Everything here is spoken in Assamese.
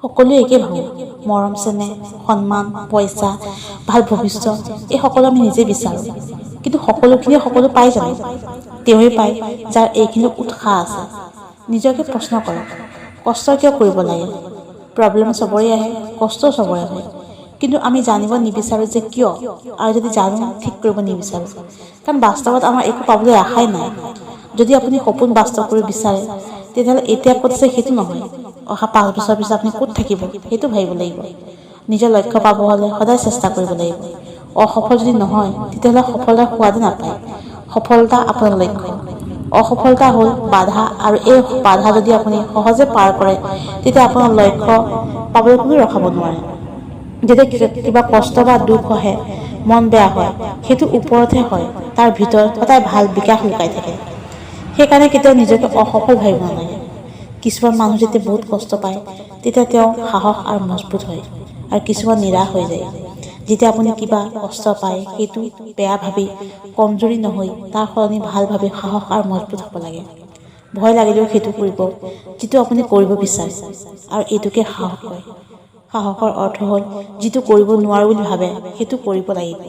সকলোৱে একে ভাবোঁ, মৰম চেনেহ, সন্মান, পইচা, ভাল ভৱিষ্যত এই সকলো আমি নিজে বিচাৰোঁ। কিন্তু সকলোখিনিয়ে সকলো পাই জানো? তেওঁৱে পায় যাৰ এইখিনি উৎসাহ আছে। নিজকে প্ৰশ্ন কৰক, কষ্ট কিয় কৰিব লাগে? প্ৰব্লেম চবৰে আহে, কষ্টও চবৰে হয়, কিন্তু আমি জানিব নিবিচাৰোঁ যে কিয়, আৰু যদি জানো ঠিক কৰিব নিবিচাৰোঁ, কাৰণ বাস্তৱত আমাৰ একো পাবলৈ আশাই নাই। যদি আপুনি সপোন বাস্তৱ কৰিব বিচাৰে, তেতিয়াহ'লে এতিয়া ক'ত আছে সেইটো নহয়, অহা 5 বছৰ পিছত আপুনি ক'ত থাকিব সেইটো ভাবিব লাগিব। নিজৰ লক্ষ্য পাব হ'লে সদায় চেষ্টা কৰিব লাগিব। অসফল যদি নহয়, তেতিয়াহ'লে সফলতাৰ সোৱাদ নাপায়। সফলতা আপোনাৰ লক্ষ্য, অসফলতা হ'ল বাধা, আৰু এই বাধা যদি আপুনি সহজে পাৰ কৰে, তেতিয়া আপোনাৰ লক্ষ্য পাবলৈ কোনো ৰখাব নোৱাৰে। যেতিয়া কিবা কষ্ট বা দুখ আহে, মন বেয়া হয়, সেইটো ওপৰতহে হয়, তাৰ ভিতৰত সদায় ভাল বিকাশ লুকাই থাকে। সেইকাৰণে কেতিয়াও নিজকে অসফল ভাবিব নালাগে। কিছুমান মানুহ যেতিয়া বহুত কষ্ট পায়, তেতিয়া তেওঁ সাহস আৰু মজবুত হয়, আৰু কিছুমান নিৰাশ হৈ যায়। যেতিয়া আপুনি কিবা কষ্ট পায়, সেইটো বেয়া ভাবি কমজুৰি নহৈ তাৰ সলনি ভাল ভাবি সাহস আৰু মজবুত হ'ব লাগে। ভয় লাগিলেও সেইটো কৰিব যিটো আপুনি কৰিব বিচাৰে, আৰু এইটোকে সাহস কয়। সাহসৰ অৰ্থ হ'ল যিটো কৰিব নোৱাৰোঁ বুলি ভাবে সেইটো কৰিব লাগিব।